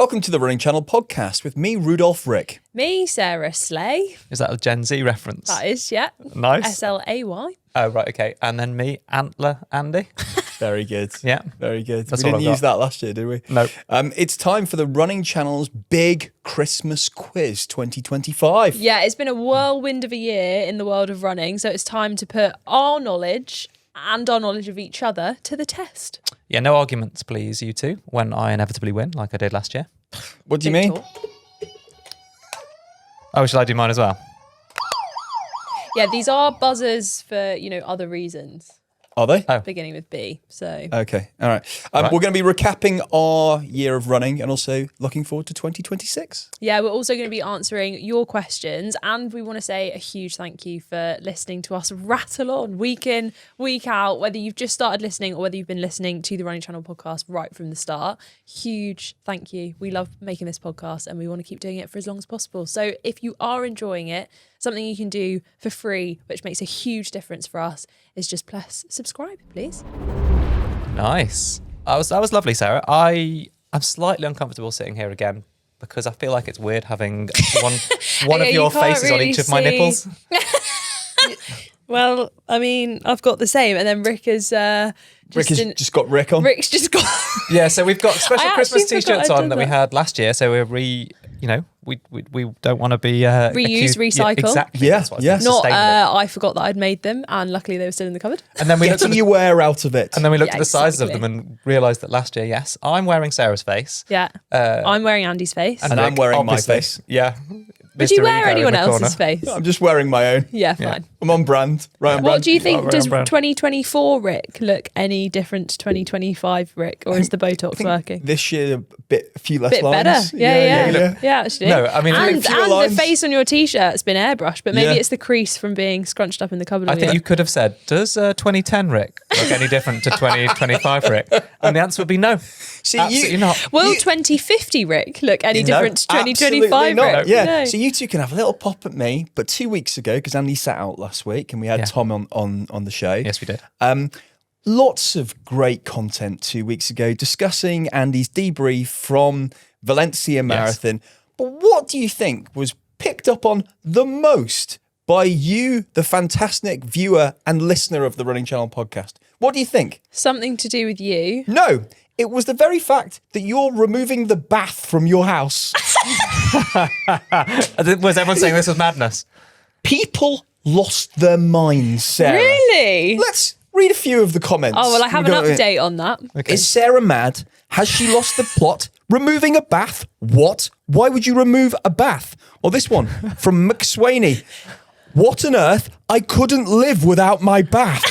Welcome to the Running Channel podcast with me, Rudolph Rick. Me, Sarah Slay. Is that a Gen Z reference? That is, yeah. Nice. SLAY. Oh, right, okay. And then me, Antler Andy. Very good. Yeah. Very good. That's we all didn't I've use got. that last year, did we? No. It's time for the Running Channel's big Christmas quiz 2025. Yeah, it's been a whirlwind of a year in the world of running, so it's time to put our knowledge and our knowledge of each other to the test. Yeah, no arguments, please, you two, when I inevitably win, like I did last year. What do you Big mean? talk. Oh, shall I do mine as well? Yeah, these are buzzers for, other reasons, Are they? Oh. beginning with B. So Okay. All right. Right. We're going to be recapping our year of running and also looking forward to 2026. yeah, we're also going to be answering your questions, and we want to say a huge thank you for listening to us rattle on week in, week out, whether you've just started listening or whether you've been listening to the Running Channel podcast right from the start. Huge thank you. We love making this podcast and we want to keep doing it for as long as possible. So if you are enjoying it, something you can do for free, which makes a huge difference for us, is just press subscribe, please. Nice. That was lovely, Sarah. I'm slightly uncomfortable sitting here again because I feel like it's weird having one Yeah, of your you can't faces on really each of my see. nipples. Well, I mean, I've got the same, and then Rick has Rick has just got Rick on. Rick's just got. Yeah, so we've got special I Christmas actually forgot t-shirts I'd on done that we that. had last year, so we're we don't want to be Reuse, recycle. Exactly. Yeah, that's what I yeah. said, Not, sustainable. I forgot that I'd made them, and luckily they were still in the cupboard. And then we looked at Getting the, your wear out of it. and then we looked Yeah, at the sizes of exactly. them and realised that last year, yes, I'm wearing Sarah's face. Yeah, I'm wearing Andy's face. And I'm Rick, wearing my obviously. face. Yeah. Would you Mr. wear Ego in anyone the else's corner. face? I'm just wearing my own. Yeah, fine. I'm on brand. Right on brand. What do you think? very Does on brand. 2024 Rick look any different to 2025 Rick, or is the I Botox think working? This year, a few less Bit lines. better. Yeah, actually. No, I mean, and fewer the lines. face on your t-shirt's been airbrushed, but maybe Yeah. it's the crease from being scrunched up in the cupboard. I all think year. you could have said, does 2010 Rick look any different to 2025 Rick? And the answer would be no. See, Absolutely not. Will you- 2050 Rick look any No, different to 2025 absolutely not. Rick? Yeah. No. So you two can have a little pop at me, but 2 weeks ago, because Andy sat out last week and we had Yeah. Tom on the show. Yes, we did. Lots of great content 2 weeks ago discussing Andy's debrief from Valencia Marathon. But what do you think was picked up on the most by you, the fantastic viewer and listener of the Running Channel podcast? What do you think? Something to do with you. No, it was the very fact that you're removing the bath from your house. Was everyone saying this was madness? People lost their minds, Sarah. Really? Let's read a few of the comments. Oh, well, I have an We've got- update on that. Is Sarah mad? Has she lost the plot? Removing a bath? What? Why would you remove a bath? Or this one from McSwaney. What on earth? I couldn't live without my bath.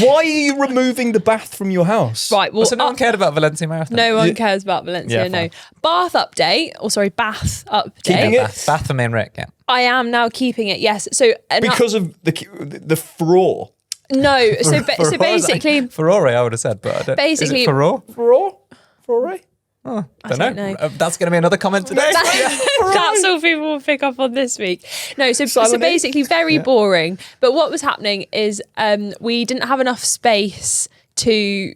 Why are you removing the bath from your house? Right, well, So no one cared about Valencia Marathon? no one cares about Valencia, Yeah, no. fine. Bath update, Bath update. Keeping it? Bath for me and Rick, yeah. I am now keeping it, yes. So Because of the furore. no, so basically, Ferrari, I would have said, but I don't. Basically- Is it Ferrari? Furore? Don't know. That's going to be another comment today. that's all people will pick up on this week. No, so Silent basically very boring. But what was happening is we didn't have enough space to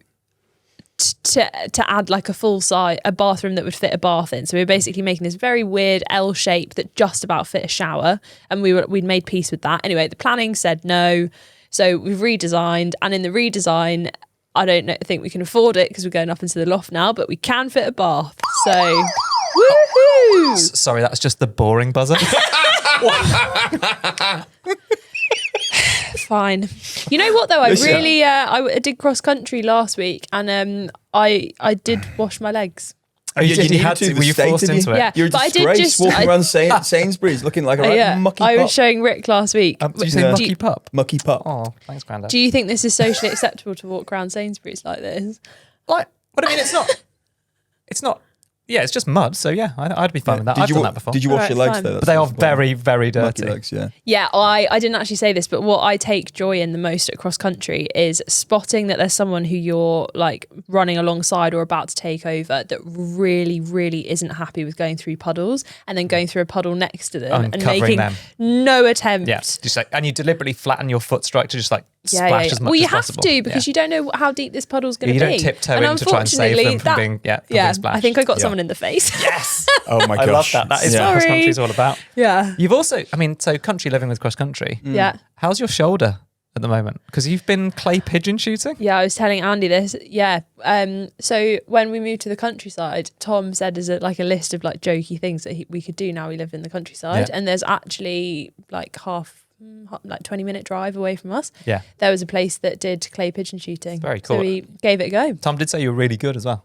add like a bathroom that would fit a bath in. So we were basically making this very weird L shape that just about fit a shower, and we'd made peace with that. Anyway, the planning said no, so we've redesigned, and in the redesign, I don't think we can afford it because we're going up into the loft now, but we can fit a bath. So, woohoo! Sorry, that's just the boring buzzer. Fine. You know what though? I Listen. really I did cross country last week, and I did wash my legs. Oh, you didn't had need to. Were you the forced state, did into you? it? Yeah. You're a But I did disgrace just- walking I- around Sainsbury's looking like a right Yeah, mucky I pup. was showing Rick last week. Did you say Yeah. mucky pup? Mucky pup. Oh, thanks, Grandad. Do you think this is socially acceptable to walk around Sainsbury's like this? Like, but I mean, it's not. It's not. Yeah, it's just mud. So yeah, I'd be fine with that. I've done that before. Did you wash Alright, your legs fine. though? But they are very, very mucky dirty. legs, yeah. Yeah, I didn't actually say this, but what I take joy in the most at cross country is spotting that there's someone who you're like running alongside or about to take over that really, really isn't happy with going through puddles, and then going through a puddle next to them and Uncovering making them. no attempt. Yeah, just like, and you deliberately flatten your foot strike to just like splash as much well, you as have possible. to because you don't know how deep this puddle's going to You be. don't tiptoe And in to try and save them from being I think I got Yeah. someone in the face. Yes. Oh my I love gosh. that. That is Yeah. what cross Sorry. country is all about. Yeah. You've also, I mean, so country living with cross country. Yeah. How's your shoulder at the moment? Because you've been clay pigeon shooting. Yeah, I was telling Andy this. Yeah. So when we moved to the countryside, Tom said there's like a list of like jokey things that we could do now we live in the countryside. Yeah. And there's actually like 20-minute drive away from us. Yeah. There was a place that did clay pigeon shooting. Very cool. So we gave it a go. Tom did say you were really good as well.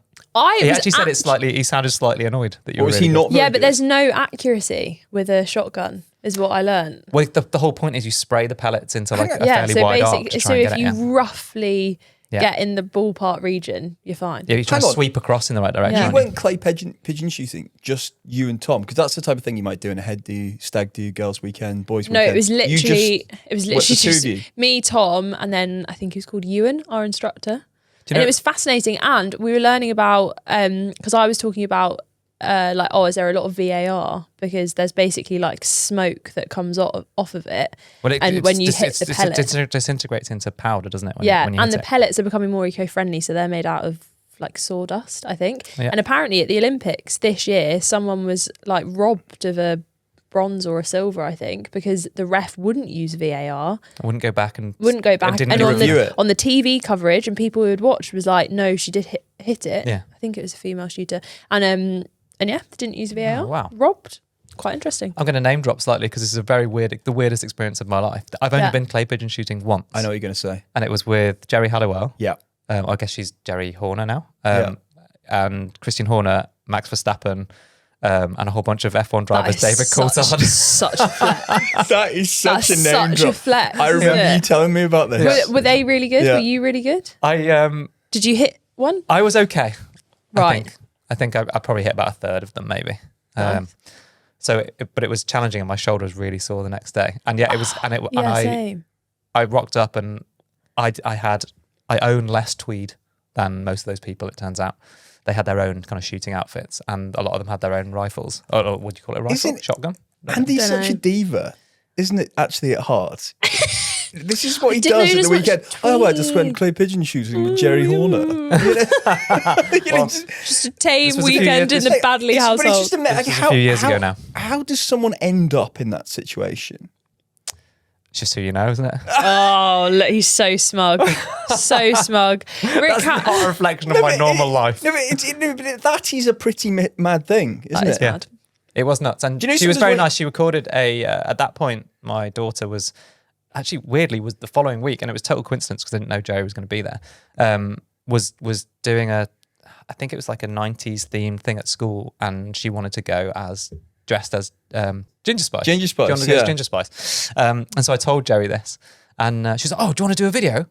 He He sounded slightly annoyed that you Or were was really he good. not? Yeah, very but good? there's no accuracy with a shotgun, is what I learned. Well, the whole point is you spray the pellets into like a Yeah, fairly so wide arc to basically, try so and if get you it. Yeah. roughly Yeah. get in the ballpark region, you're fine. Yeah, you try Hang to on. sweep across in the right direction. Yeah. You aren't went clay pigeon shooting, just you and Tom, because that's the type of thing you might do in a head do, stag do, girls weekend, boys No, weekend. it was You literally the two just of you? me, Tom, and then I think he was called Ewan, our instructor. Do you And know- it was fascinating, and we were learning about because I was talking about is there a lot of VAR because there's basically like smoke that comes off of it, Well, and when you hit the pellet, it disintegrates into powder, doesn't it? When yeah, you and hit the it? pellets are becoming more eco-friendly, so they're made out of like sawdust, I think. Yeah. And apparently at the Olympics this year, someone was like robbed of a bronze or a silver, I think, because the ref wouldn't use VAR, I wouldn't go back and and didn't on review the it. on the TV coverage and people who had watched was like, no, she did hit it. Yeah. I think it was a female shooter, and yeah, they didn't use VAR. Oh, wow. Robbed. Quite interesting. I'm going to name drop slightly because this is the weirdest experience of my life. I've only Yeah. been clay pigeon shooting once. I know what you're going to say. And it was with Jerry Halliwell. Yeah. I guess she's Jerry Horner now. Yeah. And Christian Horner, Max Verstappen, and a whole bunch of F1 drivers, That is David such Coulthard. a flex. That is such That's a name such drop. a flex. I remember isn't you it? telling me about this. Were they really good? Yeah. Were you really good? I Did you hit one? was okay. Right. I think I probably hit about a third of them, maybe. Nice. But it was challenging, and my shoulder was really sore the next day. And yeah, it was, and Yeah, I same. rocked up, and I own less tweed than most of those people. It turns out they had their own kind of shooting outfits, and a lot of them had their own rifles. Or what do you call it? A rifle? Isn't- Shotgun? Andy's Dunno. such a diva, isn't it? Actually, at heart. This is what he didn't does know at the as much weekend. Oh, I just went tweed. clay pigeon shooting with Jerry Horner. You know, just- Just a tame This was a few weekend years- in the Badley But household. it's just a, like, This was a few years ago now. How does someone end up in that situation? It's just who you know, isn't it? Oh, look, he's so smug. So smug. Rick That's not a reflection of my normal life. No, but that is a pretty mad thing, isn't That is it? Yeah. mad. It was nuts. And Do you know she was something very like- nice. She recorded at that point, my daughter was actually weirdly was the following week, and it was total coincidence because I didn't know Jerry was going to be there, was doing I think it was like a 90s themed thing at school, and she wanted to go dressed as Ginger Spice. Ginger Spice, She wanted to go as yeah. Ginger Spice. And so I told Jerry this, and she was like, oh, do you want to do a video?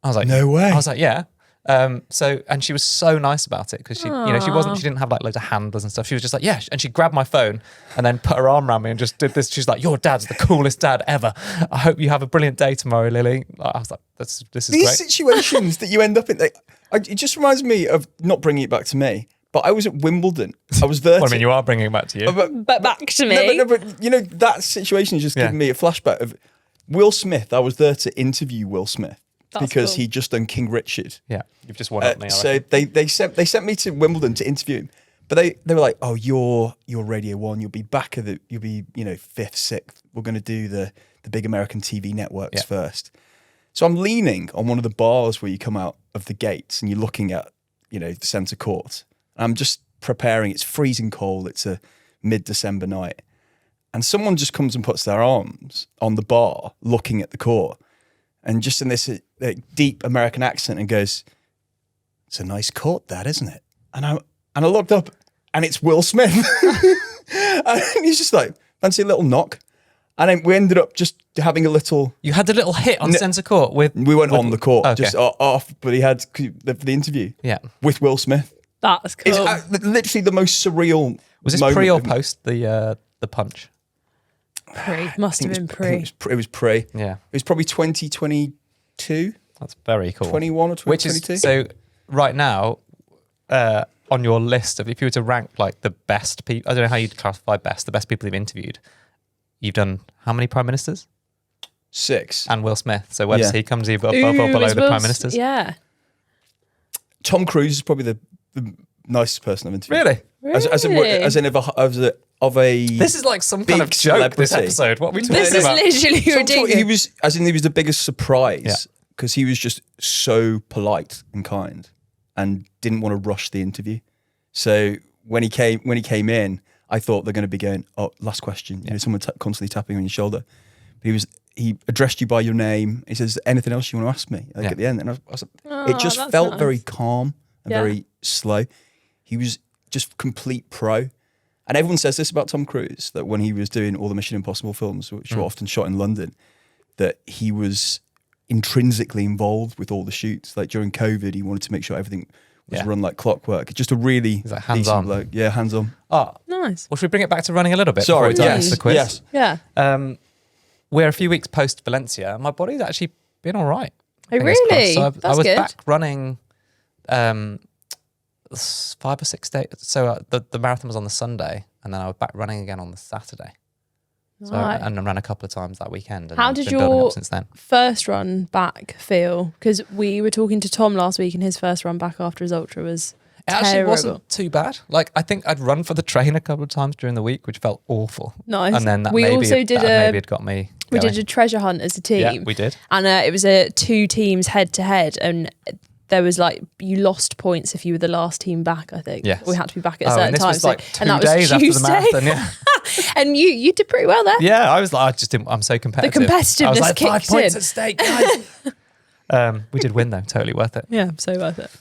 I was like, No way. I was like, yeah. And she was so nice about it because she didn't have like loads of handlers and stuff. She was just like, yeah. And she grabbed my phone and then put her arm around me and just did this. She's like, your dad's the coolest dad ever. I hope you have a brilliant day tomorrow, Lily. I was like, this is These great. situations that you end up in, it just reminds me of not bringing it back to me, but I was at Wimbledon. I was there. Well, I mean, you are bringing it back to you. But back to me. But you know, that situation is just giving me a flashback of Will Smith. I was there to interview Will Smith That's because cool. he'd just done King Richard. Yeah, you've just won up me. I So reckon. they sent me to Wimbledon to interview him, but they were like, "Oh, you're Radio 1. You'll be back at you'll be 5th, 6th. We're going to do the big American TV networks first." So I'm leaning on one of the bars where you come out of the gates and you're looking at the centre court. I'm just preparing. It's freezing cold. It's a mid-December night, and someone just comes and puts their arms on the bar, looking at the court, and just in this deep American accent, and goes, "It's a nice court, that, isn't it?" And I looked up, and it's Will Smith, and he's just like, "Fancy a little knock?" And then we ended up just having a little. You had the little hit on centre court with. We went on the court, Okay. just off, but he had for the interview. Yeah. With Will Smith. That's cool. It's literally the most surreal. Was this moment pre or of- post the punch? Pre. Must have been I think pre. It was pre. Yeah, It was probably 2022, that's very cool. 21 or 2022. Which is so right now on your list of if you were to rank like the best people, I don't know how you'd classify the best people you've interviewed. You've done how many prime ministers? 6. and Will Smith. So where does Yeah. he come above or below is the Will Prime S- Ministers? Yeah. Tom Cruise is probably the nicest person I've interviewed. Really? As in of a This is like some kind of big joke, this celebrity. episode. What are we talking This is about? literally ridiculous. he was the biggest surprise Yeah. because he was just so polite and kind and didn't want to rush the interview. So when he came in, I thought they're going to be going, "Oh, last question." You know, someone constantly tapping on your shoulder. But he addressed you by your name. He says, "Anything else you want to ask me?" Like Yeah. at the end, and I was Oh, it just that's felt nice. very calm and Yeah. very slow. He was just complete pro. And everyone says this about Tom Cruise, that when he was doing all the Mission Impossible films, which were often shot in London, that he was intrinsically involved with all the shoots. Like during COVID, he wanted to make sure everything was Yeah. run like clockwork. Just a really He's like hands-on. decent bloke. Yeah, hands-on. Oh, Nice. well, should we bring it back to running a little bit? Sorry, before we dive yes, into the quiz? yes. Yeah. We're a few weeks post Valencia. My body's actually been all right. Oh, Fingers really? crossed. So I That's was good. back running 5 or 6 days. So the marathon was on the Sunday, and then I was back running again on the Saturday. So Right. and I ran a couple of times that weekend. And How I've did been building your up since then? first run back feel? Because we were talking to Tom last week, and his first run back after his ultra was It actually terrible. wasn't too bad. Like I think I'd run for the train a couple of times during the week, which felt awful. Nice. And then that We maybe also had, did that a- maybe had got me. We going. did a treasure hunt as a team. Yeah, we did. And it was a 2 teams head to head, and there was like you lost points if you were the last team back. I think. Yes. We had to be back at a Oh, certain and this time. was like 2 and that days was after the Tuesday. marathon. Yeah. And you did pretty well there. Yeah, I was like, I just didn't. I'm so competitive. competitiveness I was like, 5 kicked points in. at stake, guys. We did win though, totally worth it. Yeah, so worth it.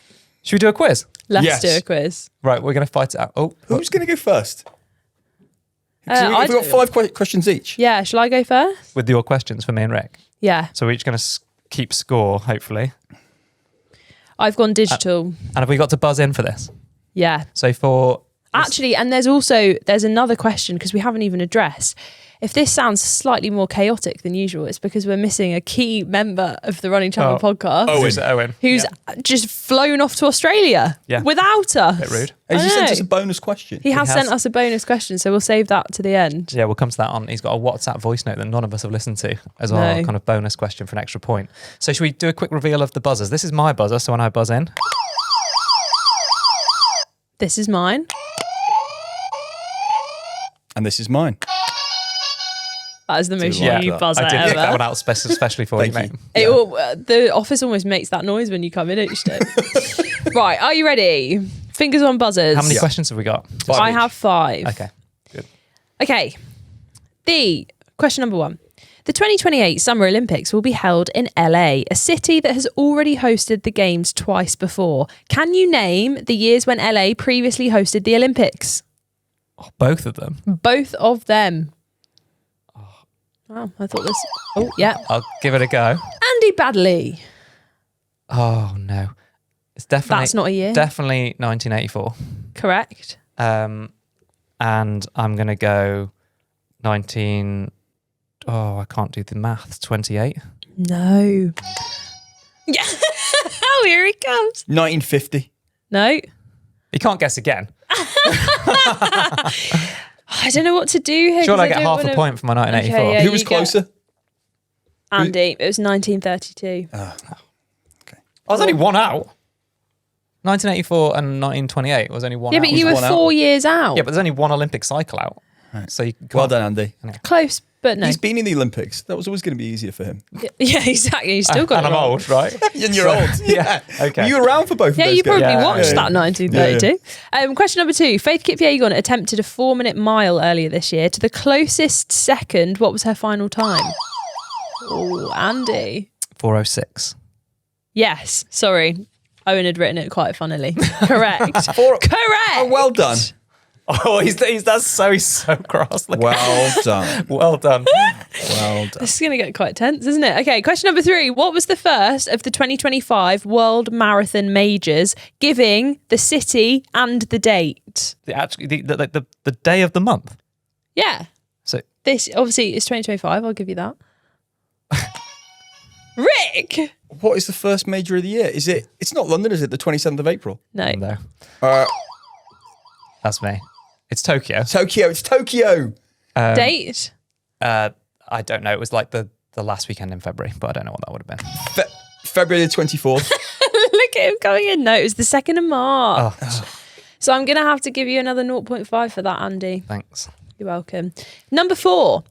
Should we do a quiz? Let's Yes. do a quiz. Right, we're going to fight it out. Oh, Who's going to go first? So I we've got do. 5 questions each. Yeah, shall I go first? with your questions for me and Rick. Yeah, So we're each going to keep score, hopefully. I've gone digital. And have we got to buzz in for this? Yeah, So for actually, and there's another question because we haven't even addressed. If this sounds slightly more chaotic than usual, it's because we're missing a key member of the Running Channel podcast. Owen, Who's just flown off to Australia Yeah. without us. Bit rude. Has he I sent know. us a bonus question? He has has. sent us a bonus question, so we'll save that to the end. Yeah, we'll come to that on. He's got a WhatsApp voice note that none of us have listened to as well, No. kind of bonus question for an extra point. So should we do a quick reveal of the buzzers? This is my buzzer, so when I buzz in, This is mine. And this is mine. That is the most like you that. buzzer I did pick that ever. one out especially for you, Thank mate. you. The office almost makes that noise when you come in each day. Right, are you ready? Fingers on buzzers. How many questions have we got? I have 5. Okay, good. Okay. The question number 1. The 2028 Summer Olympics will be held in LA, a city that has already hosted the Games twice before. Can you name the years when LA previously hosted the Olympics? Oh, both of them. Both of them. Wow, I thought this. Oh, yeah. I'll give it a go. Andy Badley. Oh no, it's definitely That's not a year. Definitely 1984. Correct. And I'm gonna go 19. Oh, I can't do the maths. 28. No. Yeah. Oh, here he comes. 1950. No. You can't guess again. I don't know what to do here. Sure, 'cause I get don't half wanna- a point for my 1984. Okay, yeah. Who was you get- closer? Andy. It was 1932. I was only one out. 1984 and 1928 was only one Yeah, out. but you were one out. 4 years out. Yeah, but there's only one Olympic cycle out. So you Well can't- done, Andy. Close, but no. He's been in the Olympics. That was always going to be easier for him. Yeah, exactly. You still got And it I'm wrong. old, right? And you're old. Yeah. Okay. Were you around for both Yeah, of those you probably games? Yeah, watched yeah, that 1932. Question number 2. Faith Kipyegon attempted a 4-minute mile earlier this year. To the closest second, what was her final time? Oh, Andy. 406. Yes. Sorry. Owen had written it quite funnily. Correct. Correct. Oh, well done. Oh, he's so cross. Look. Well done. Well done. Well done. This is going to get quite tense, isn't it? Okay, question number 3. What was the first of the 2025 World Marathon Majors, giving the city and the date? The day of the month. Yeah. So This, obviously, is 2025. I'll give you that. Rick! What is the first major of the year? Is it? It's not London, is it? The 27th of April. No. no, Uh, that's me. It's Tokyo. Tokyo. It's Tokyo. Date? I don't know. It was like the the last weekend in February, but I don't know what that would have been. February the 24th. Look at him going in. No, it was the 2nd of March. Oh, So I'm going to have to give you another 0.5 for that, Andy. thanks. You're welcome. Number 4.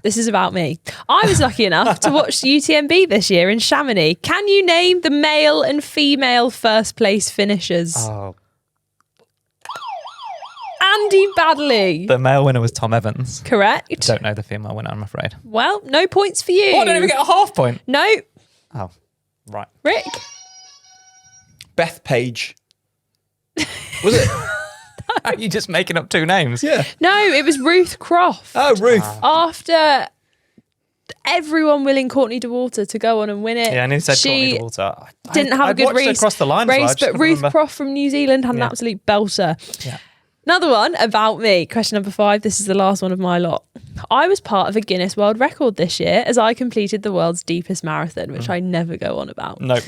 This is about me. I was lucky enough to watch UTMB this year in Chamonix. Can you name the male and female first place finishers? Oh, Andy Badley. the male winner was Tom Evans. Correct. Don't know the female winner, I'm afraid. Well, no points for you. Oh, I don't even get a half point. No. Oh, right. Rick. Beth Page. Was it? Are you just making up 2 names? Yeah. No, it was Ruth Croft. Oh, Ruth. After everyone willing Courtney DeWalter to go on and win it. Yeah, and he said she Courtney DeWalter. didn't have a I'd good watched her race, across the line as well, I just but couldn't Ruth remember. Croft from New Zealand had an absolute belter. Yeah. Another one about me. Question number 5. This is the last one of my lot. I was part of a Guinness World Record this year as I completed the world's deepest marathon, which I never go on about. No.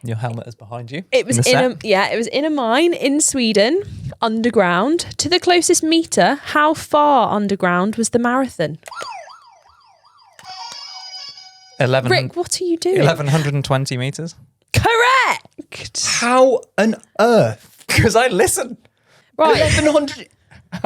Your helmet is behind you. It was it was in a mine in Sweden, underground. To the closest meter, how far underground was the marathon? 11, Rick, what are you doing? 1,120 meters. Correct. How on earth? Because I listened. Right. 1100.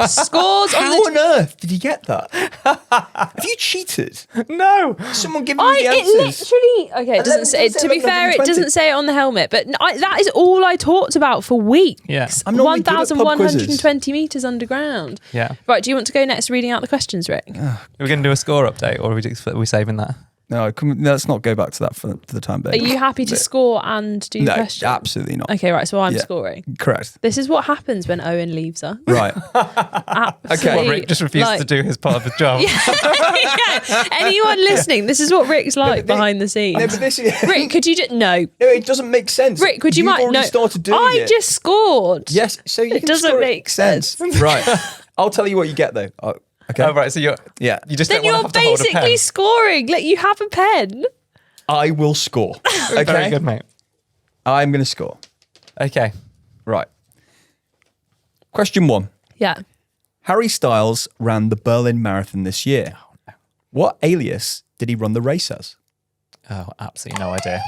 Scores on How the on earth did you get that? Have you cheated? No. Someone give me the it answers. literally okay. It doesn't say. doesn't say To be fair, it 1120. doesn't say it on the helmet. But that is all I talked about for weeks. Yeah. I'm normally good at pub 1,120 meters underground. Yeah. Right. Do you want to go next, reading out the questions, Rick? Are we going to do a score update or are we saving that? No, let's not go back to that for the time being. Are you happy to score and do No, questions? absolutely not. Okay. Right. So I'm Yeah. scoring. Correct. This is what happens when Owen leaves her. Right. Absolutely. Well, Rick just refused to do his part of the job. Yeah. Anyone listening, this is what Rick's like behind the scenes. No, but this is, Rick, could you just no? no, it doesn't make sense. Rick, would you You've mind? already No, started doing I it. just scored. Yes, so you It can doesn't score it. make sense. Right. I'll tell you what you get though. Okay. Oh, right. So you just Then don't you're want to have to hold a basically pen. scoring. Let you have a pen. I will score. Okay. Very good, mate. I'm going to score. Okay. Right. Question 1. Yeah. Harry Styles ran the Berlin Marathon this year. What alias did he run the race as? Oh, absolutely no idea.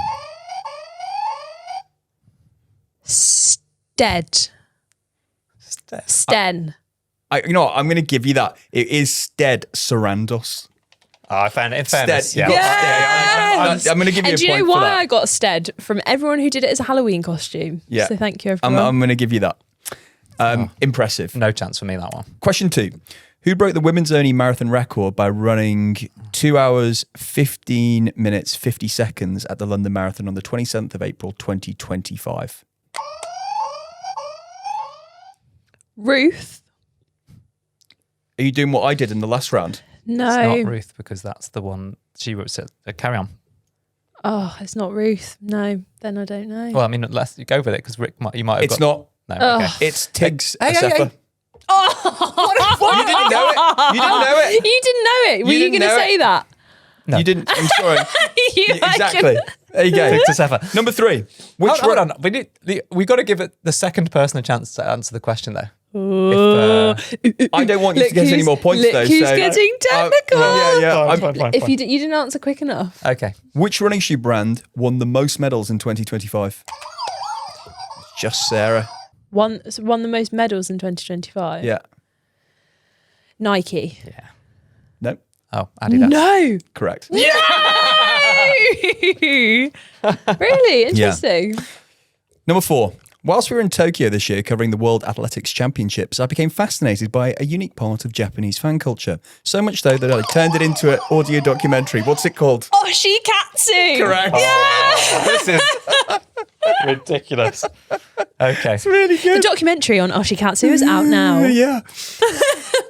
Stead. Sten. You know what? I'm going to give you that. It is Stead Sarandos. Oh, I found it in fairness. Stead. You got Stead. I'm going to give you And a do you point know for why that. I got Stead? From everyone who did it as a Halloween costume. Yeah. So thank you, everyone. I'm going to give you that. Impressive. No chance for me, that one. Question 2. Who broke the women's only marathon record by running 2 hours, 15 minutes, 50 seconds at the London Marathon on the 27th of April, 2025? Ruth. Are you doing what I did in the last round? No. It's not Ruth because that's the one she wrote. Carry on. Oh, it's not Ruth. No, then I don't know. Well, I mean, let's go with it because Rick, you might have It's got... not. No, okay. It's Tiggs Hey, Asefa. Oh, You didn't know it. You didn't know it. You didn't know it. Were you, didn't going to know say it. that? No. You didn't. I'm sorry. Exactly. Exactly. There you go. Tiggs Asefa. Number 3. Which Hold on. We got to give it the second person a chance to answer the question, though. I don't want you to get any more points, though. Who's so, getting technical? yeah. Fine. If you didn't answer quick enough. Okay. Which running shoe brand won the most medals in 2025? Just Sarah. Won the most medals in 2025. Yeah. Nike. Yeah. No. Oh, Adidas. No. Correct. Really interesting. Number 4. Whilst we were in Tokyo this year covering the World Athletics Championships, I became fascinated by a unique part of Japanese fan culture. So much so that I turned it into an audio documentary. What's it called? Oshikatsu. Correct. This is ridiculous. Okay. Really The good. documentary on Oshikatsu is out now. Yeah.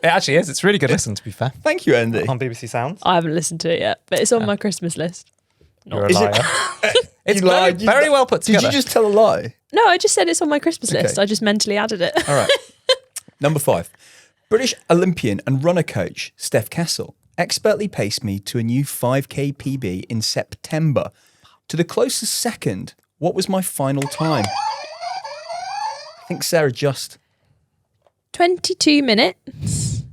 It actually is. It's really good listen, to be fair. Thank you, Andy. On BBC Sounds. I haven't listened to it yet, but it's on my Christmas list. You're a Is it- liar. It's You lied. very well put Did together. you just tell a lie? No, I just said it's on my Christmas list. Okay. I just mentally added it. All right. Number 5. British Olympian and runner coach Steph Kessel expertly paced me to a new 5K PB in September. To the closest second, what was my final time? I think Sarah just. 22 minutes.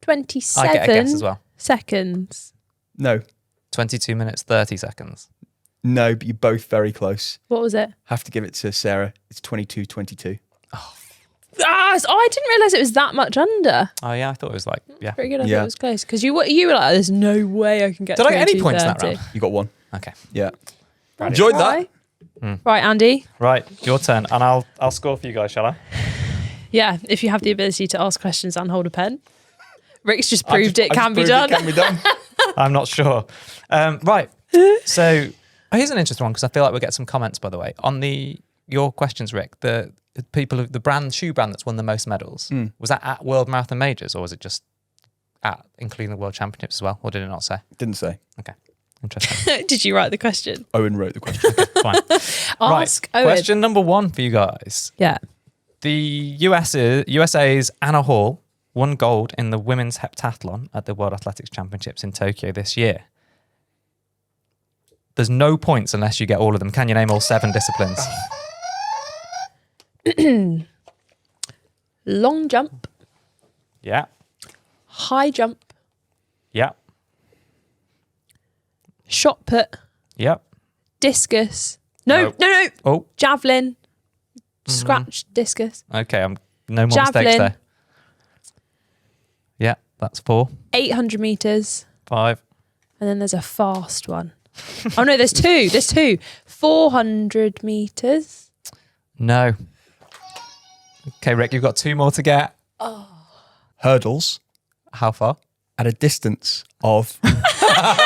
27 I get a guess as well. seconds. No. 22 minutes 30 seconds. No, but you're both very close. What was it? Have to give it to Sarah. It's 22:22. I didn't realise it was that much under. Oh yeah, I thought it was like Pretty good. I Yeah. thought it was close because you were like, "There's no way I can get." Did I get any points in that 22:30. round? You got one. Okay. Yeah. Enjoyed that. Right, Andy. Right, your turn, and I'll score for you guys, shall I? Yeah, if you have the ability to ask questions and hold a pen. Rick's just proved it I can just be proved done. It can be done. I'm not sure. Right. So here's an interesting one because I feel like we'll get some comments, by the way, on your questions, Rick. The shoe brand that's won the most medals, was that at World Marathon Majors or was it just including the World Championships as well? Or did it not say? Didn't say. Okay. Interesting. Did you write the question? Owen wrote the question. Fine. Ask right. Owen. Question number 1 for you guys. Yeah. The USA's Anna Hall won gold in the women's heptathlon at the World Athletics Championships in Tokyo this year. There's no points unless you get all of them. Can you name all 7 disciplines? Long jump, Yeah. high jump, Yeah. shot put, Yep. discus. No. Oh, Javelin, scratch, discus, okay. No more Javelin. mistakes there. Yeah, that's 4. 800 meters, 5. and then there's a fast one. Oh no, there's 2. There's 2. 400 meters. No. Okay, Rick, you've got 2 more to get. Hurdles How far? at a distance of I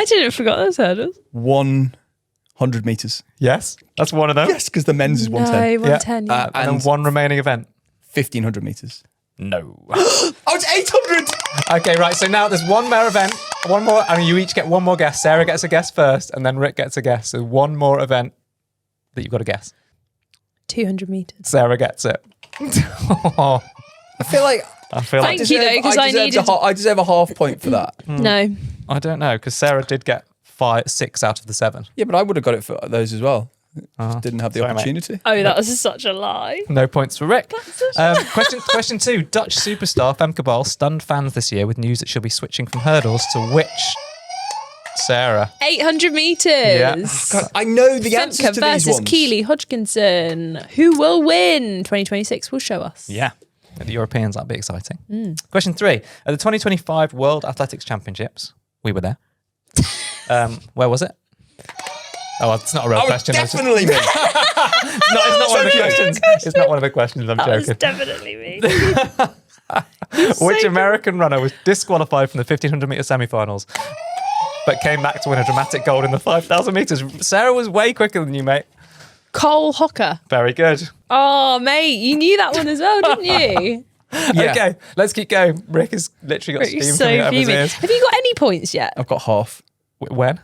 didn't forget those hurdles. 100 meters. Yes, that's one of them. Yes, because the men's is No, 110. 110. Yeah. And then And- one remaining event. 1500 meters. No. Oh, it's 800! Okay, right. So now there's one more event. One more. I mean, you each get one more guess. Sarah gets a guess first, and then Rick gets a guess. So one more event that you've got to guess. 200 meters. Sarah gets it. I feel like I feel like Thank you, though, 'cause I needed- I deserve a half point for that. No. I don't know because Sarah did get 6 out of the 7. Yeah, but I would have got it for those as well. Just didn't have the Sorry, mate. opportunity. Oh, that was such a lie. No points for Rick. Question 2. Dutch superstar Femke Bol stunned fans this year with news that she'll be switching from hurdles to which? Sarah. 800 meters. Yeah. God, I know the answers Femke to these versus ones. Keely Hodgkinson. Who will win? 2026 will show us. Yeah. With the Europeans, that'd be exciting. Question 3. At the 2025 World Athletics Championships, we were there. Where was it? Oh, it's not a real Oh, question. it's definitely me. It's not one of the questions. It's not one of the questions. I'm That was joking. definitely me. Which American runner was disqualified from the 1500 meter semi-finals, but came back to win a dramatic gold in the 5000 meters? Sarah was way quicker than you, mate. Cole Hocker. Very good. Oh, mate, you knew that one as well, didn't you? Yeah. Okay, let's keep going. Rick has literally got You're steam so coming out of his fuming. ears. Have you got any points yet? I've got half. When?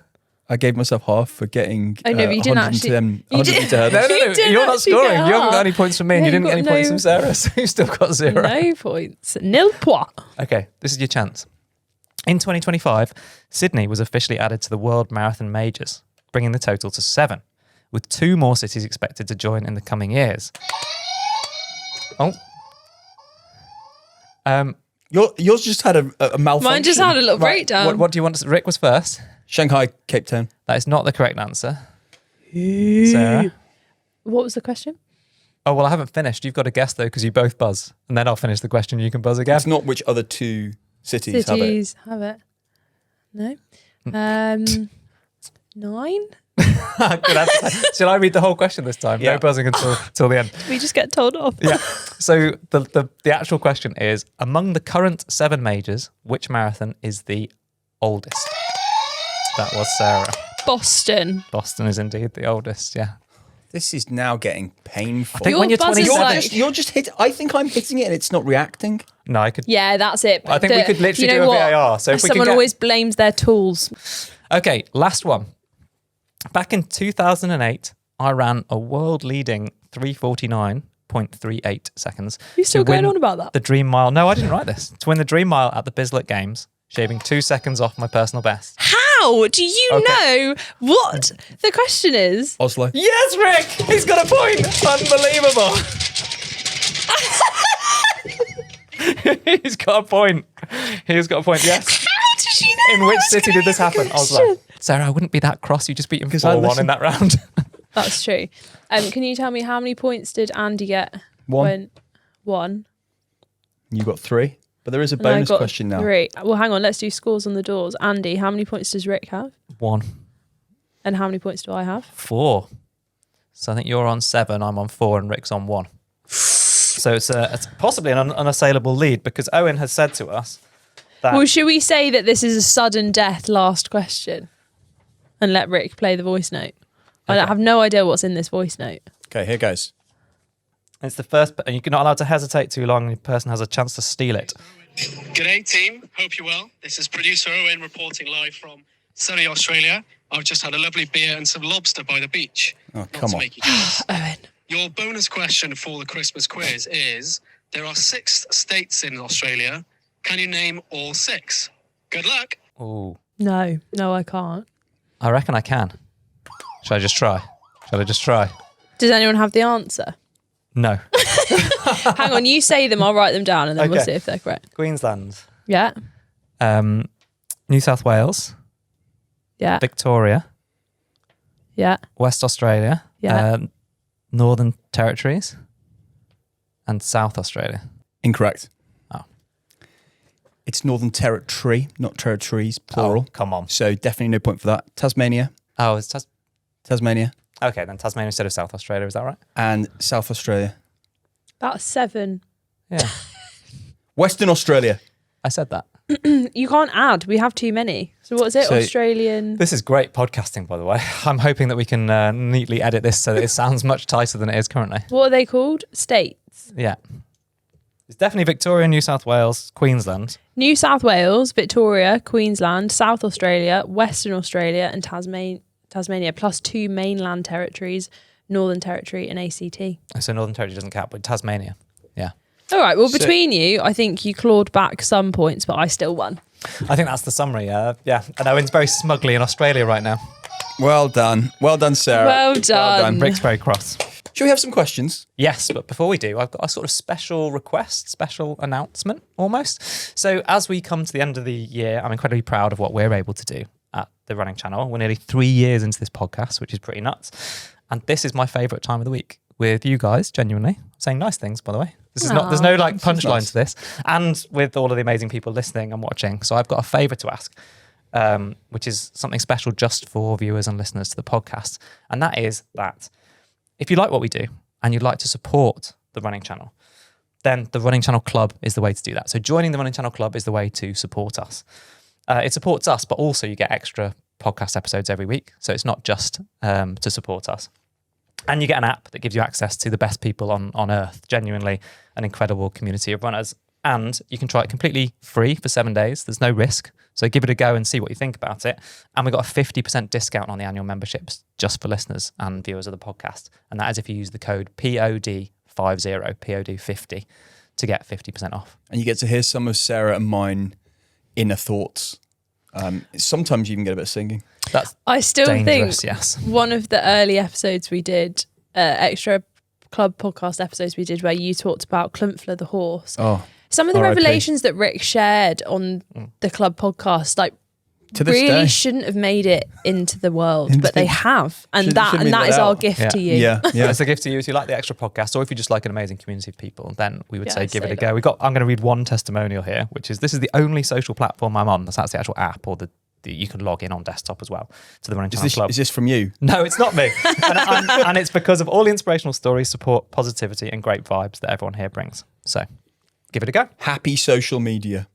I gave myself half for getting Oh, no, but you didn't actually- 110 you 100 did- meter hurdles. No, You didn't you're not actually scoring. get You haven't got half. any points from me, and Yeah, you didn't you get any got points no- from Sarah, so you still got 0. No points. Nil points. Okay, this is your chance. In 2025, Sydney was officially added to the World Marathon Majors, bringing the total to 7, with 2 more cities expected to join in the coming years. Oh. Yours just had a malfunction. Mine just had a little breakdown. What do you want to... Rick was first. Shanghai, Cape Town. That is not the correct answer. Sarah? What was the question? Oh, well, I haven't finished. You've got to guess, though, because you both buzz. And then I'll finish the question. You can buzz again. It's not which other 2 cities have it. Cities have it. No. 9? Good answer. Shall I read the whole question this time? Yeah. No buzzing until the end. We just get told off. Yeah. So the actual question is, among the current 7 majors, which marathon is the oldest? That was Sarah. Boston. Boston is indeed the oldest, yeah. This is now getting painful. I think Your when you're buzz is 27... You're just hit. I think I'm hitting it and it's not reacting. No, I could... Yeah, that's it. I think we could literally you know do a what? VAR. So if we can Someone get- always blames their tools. Okay, last one. Back in 2008, I ran a world-leading 3:49.38 seconds. You still to win going on about that? The Dream Mile. No, I didn't write this. To win the Dream Mile at the Bislett Games, shaving 2 seconds off my personal best. How do you know what the question is? Oslo. Yes, Rick! He's got a point! Unbelievable! He's got a point. He's got a point, yes. How did she know In which city did this happen? I was like, Sarah, I wouldn't be that cross. You just beat him 4-1 in that round. That's true. Can you tell me how many points did Andy get? One. You got 3, but there is a And I bonus got question now. 3. Well, hang on. Let's do scores on the doors. Andy, how many points does Rick have? 1. And how many points do I have? 4. So I think you're on 7, I'm on 4, and Rick's on 1. So it's possibly an unassailable lead because Owen has said to us that... Well, should we say that this is a sudden death last question and let Rick play the voice note? I have no idea what's in this voice note. Okay, here goes. It's the first, and you're not allowed to hesitate too long, and the person has a chance to steal it. G'day team, hope you're well. This is producer Owen reporting live from sunny Australia. I've just had a lovely beer and some lobster by the beach. Oh, Not come to on. make you jealous. Owen. Your bonus question for the Christmas quiz is, there are 6 states in Australia. Can you name all 6? Good luck. Ooh, No, I can't. I reckon I can. Shall I just try? Does anyone have the answer? No. Hang on, you say them, I'll write them down and then we'll Okay. see if they're correct. Queensland, Yeah, New South Wales, yeah, Victoria, yeah, West Australia, Yeah. Northern Territories, and South Australia. Incorrect. Oh. It's Northern Territory, not territories, plural. Oh, come on. So definitely no point for that. Tasmania, Oh, it's Tasmania, okay, then Tasmania instead of South Australia, is that right? and South Australia. that's 7. Yeah, Western Australia. I said that. You can't add, we have too many. So what is it? So- Australian. This is great podcasting, by the way. I'm hoping that we can neatly edit this so that it sounds much tighter than it is currently. What are they called? States. Yeah. It's definitely Victoria, New South Wales, Queensland. New South Wales, Victoria, Queensland, South Australia, Western Australia, and Tasmania, plus 2 mainland territories, Northern Territory and ACT. So Northern Territory doesn't count, but Tasmania. Yeah. All right, well, So- between you, I think you clawed back some points, but I still won. I think that's the summary. Yeah. And Owen's very smugly in Australia right now. Well done. Well done, Sarah. Well done. Rick's very cross. Shall we have some questions? Yes, but before we do, I've got a sort of special request, special announcement almost. So as we come to the end of the year, I'm incredibly proud of what we're able to do at the Running Channel. We're nearly 3 years into this podcast, which is pretty nuts. And this is my favourite time of the week with you guys, genuinely. Saying nice things, by the way. This is not, there's no like punchline nice. to this. And with all of the amazing people listening and watching. So I've got a favour to ask, which is something special just for viewers and listeners to the podcast. And that is that if you like what we do and you'd like to support the Running Channel, then the Running Channel Club is the way to do that. So joining the Running Channel Club is the way to support us. It supports us, but also you get extra podcast episodes every week. So it's not just to support us. And you get an app that gives you access to the best people on earth, genuinely an incredible community of runners. And you can try it completely free for 7 days. There's no risk. So give it a go and see what you think about it. And we've got a 50% discount on the annual memberships just for listeners and viewers of the podcast. And that is if you use the code POD50, POD50 to get 50% off. And you get to hear some of Sarah and mine inner thoughts. Sometimes you even get a bit of singing. That's I still dangerous, think yes. one of the early episodes we did, extra club podcast episodes we did where you talked about Clumpfler the horse. Oh, Some of the R.I.P. revelations that Rick shared on the club podcast, like to this really day. shouldn't have made it into the world, Into but they the- have. And Should- that should and we that let is our out? gift Yeah. to you. Yeah, yeah. It's a gift to you if you like the extra podcast or if you just like an amazing community of people, then we would Yeah, say give it say a go. I'm going to read one testimonial here, which is this is the only social platform I'm on. That's the actual app or the you can log in on desktop as well to the Running Channel Club. Is this from you? No, it's not me. and it's because of all the inspirational stories, support, positivity and great vibes that everyone here brings. So give it a go. Happy social media.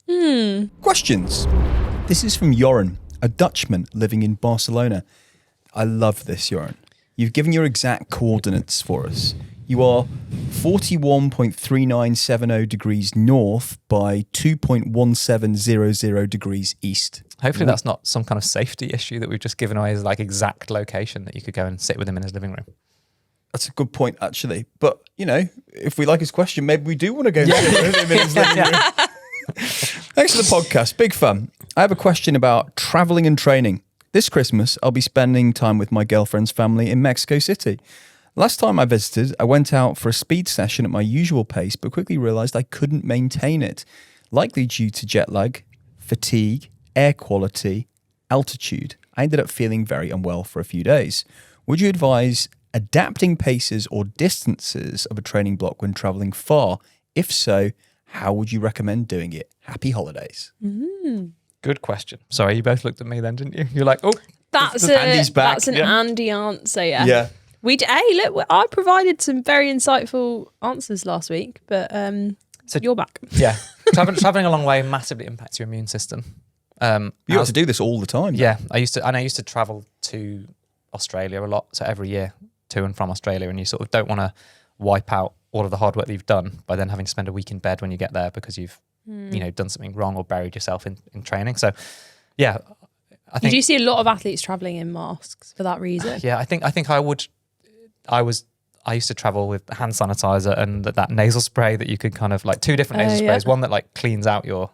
Questions. This is from Joran, a Dutchman living in Barcelona. I love this, Joran. You've given your exact coordinates for us. You are 41.3970 degrees north by 2.1700 degrees east. Hopefully that's not some kind of safety issue that we've just given away as like exact location that you could go and sit with him in his living room. That's a good point, actually. But, you know, if we like his question, maybe we do want to go and sit with him in his living room. Thanks for the podcast. Big fun. I have a question about traveling and training. This Christmas, I'll be spending time with my girlfriend's family in Mexico City. Last time I visited, I went out for a speed session at my usual pace, but quickly realised I couldn't maintain it, likely due to jet lag, fatigue, air quality, altitude. I ended up feeling very unwell for a few days. Would you advise adapting paces or distances of a training block when traveling far? If so, how would you recommend doing it? Happy holidays. Good question. Sorry, you both looked at me then, didn't you? You're like, oh, Andy's back. That's an Yeah. Andy answer, yeah. Yeah. Hey, look, I provided some very insightful answers last week, but So- you're back. yeah. Traveling a long way massively impacts your immune system. You have to do this all the time. Yeah, I used to travel to Australia a lot, so every year to and from Australia, and you sort of don't want to wipe out all of the hard work that you've done by then having to spend a week in bed when you get there because you've done something wrong or buried yourself in training. So yeah, I You think do see a lot of athletes travelling in masks for that reason. yeah, I think I used to travel with hand sanitizer and that nasal spray that you could kind of like two different nasal yeah. sprays, one that like cleans out your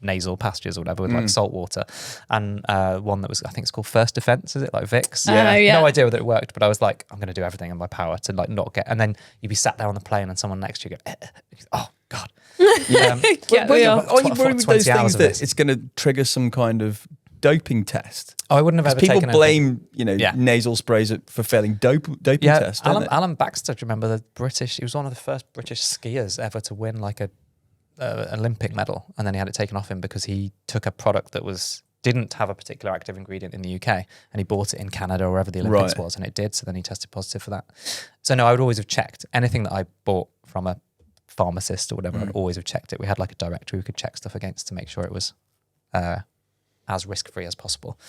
nasal passages or whatever with like salt water, and one that was, I think it's called First Defense, is it, like Vicks? Yeah. Oh, yeah. No idea whether it worked, but I was like, I'm going to do everything in my power to like not get, and then you'd be sat there on the plane and someone next to you go, oh God. Get Are me you off. worried with 20 those hours things of that this. it's going to trigger some kind of doping test? Oh, I wouldn't have ever People taken anything. blame, Yeah. nasal sprays for failing doping tests. don't they? Alan Baxter, do you remember the British? He was one of the first British skiers ever to win like a Olympic medal, and then he had it taken off him because he took a product that didn't have a particular active ingredient in the UK, and he bought it in Canada or wherever the Olympics Right. was, and it did. So then he tested positive for that. So no, I would always have checked anything that I bought from a pharmacist or whatever. I'd always have checked it. We had like a directory we could check stuff against to make sure it was as risk-free as possible.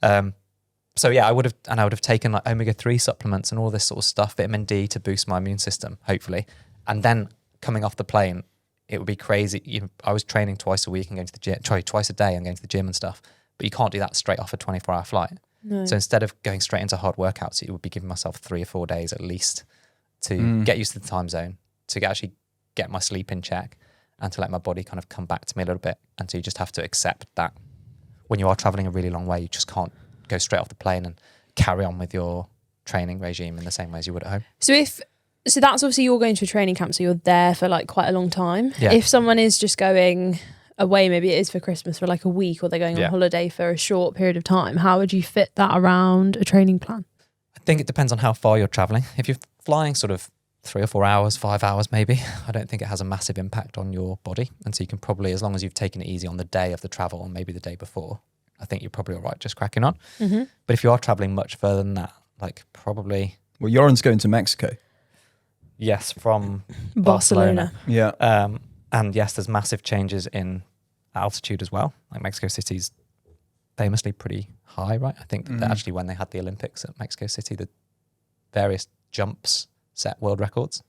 So yeah, I would have taken like omega-3 supplements and all this sort of stuff, vitamin D to boost my immune system, hopefully. And then coming off the plane, it would be crazy. I was training twice a week and going to the gym, twice a day and going to the gym and stuff, but you can't do that straight off a 24-hour flight. No. So instead of going straight into hard workouts, it would be giving myself 3 or 4 days at least to get used to the time zone, to actually get my sleep in check, and to let my body kind of come back to me a little bit. And so you just have to accept that when you are traveling a really long way, you just can't go straight off the plane and carry on with your training regime in the same way as you would at home. So that's obviously you're going to a training camp, so you're there for like quite a long time. Yeah. If someone is just going away, maybe it is for Christmas for like a week, or they're going on Yeah. holiday for a short period of time, how would you fit that around a training plan? I think it depends on how far you're traveling. If you're flying sort of 3 or 4 hours, 5 hours maybe, I don't think it has a massive impact on your body. And so you can probably, as long as you've taken it easy on the day of the travel and maybe the day before, I think you're probably all right just cracking on. Mm-hmm. But if you are traveling much further than that, like probably, Well, Joran's going to Mexico. yes, from Barcelona. Yeah. And yes, there's massive changes in altitude as well. Like Mexico City's famously pretty high, right? I think that actually when they had the Olympics at Mexico City, the various jumps set world records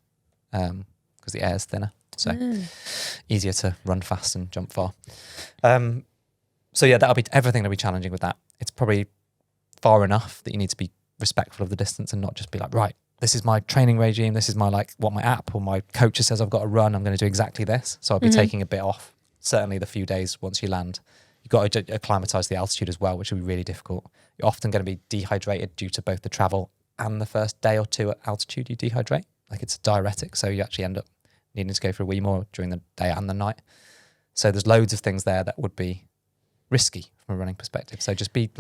because the air is thinner. So easier to run fast and jump far. So yeah, that'll be everything that'll be challenging with that. It's probably far enough that you need to be respectful of the distance and not just be like, right, this is my training regime. This is my what my app or my coach says I've got to run. I'm going to do exactly this. So I'll be taking a bit off. Certainly the few days once you land, you've got to acclimatise the altitude as well, which will be really difficult. You're often going to be dehydrated due to both the travel and the first day or two at altitude. You dehydrate, like it's a diuretic. So you actually end up needing to go for a wee more during the day and the night. So there's loads of things there that would be risky from a running perspective. So just be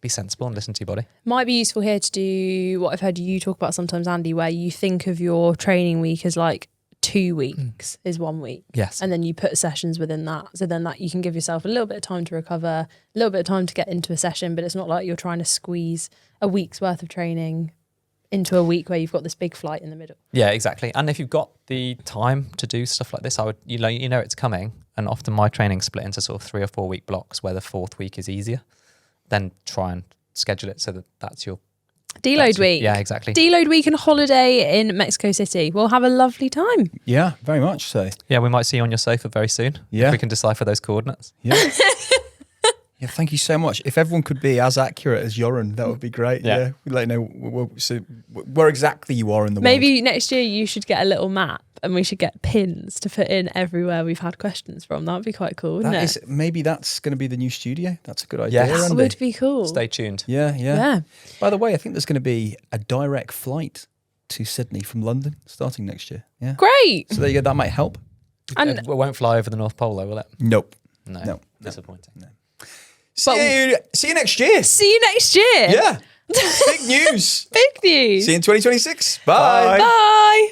sensible and listen to your body. Might be useful here to do what I've heard you talk about sometimes, Andy, where you think of your training week as like 2 weeks is 1 week. Yes. And then you put sessions within that. So then that you can give yourself a little bit of time to recover, a little bit of time to get into a session, but it's not like you're trying to squeeze a week's worth of training into a week where you've got this big flight in the middle. Yeah, exactly. And if you've got the time to do stuff like this, I would, you know it's coming. And often my training split into sort of 3 or 4 week blocks where the 4th week is easier. Then try and schedule it so that that's your Deload week. Yeah, exactly. Deload week and holiday in Mexico City. We'll have a lovely time. Yeah, very much so. Yeah, we might see you on your sofa very soon. Yeah. If we can decipher those coordinates. Yeah. Yeah, thank you so much. If everyone could be as accurate as Joran, that would be great. Yeah. Yeah, we'd let you know where exactly you are in the world. Maybe next year you should get a little map and we should get pins to put in everywhere we've had questions from. That would be quite cool, wouldn't it? Maybe that's going to be the new studio. That's a good idea. Yes. That Andy. would be cool. Stay tuned. Yeah. Yeah. By the way, I think there's going to be a direct flight to Sydney from London starting next year. Yeah. Great. So there you go. That might help. And It won't fly over the North Pole though, will it? Nope. No. No. Disappointing. No. See you next year. See you next year. Yeah. Big news. Big news. See you in 2026. Bye. Bye.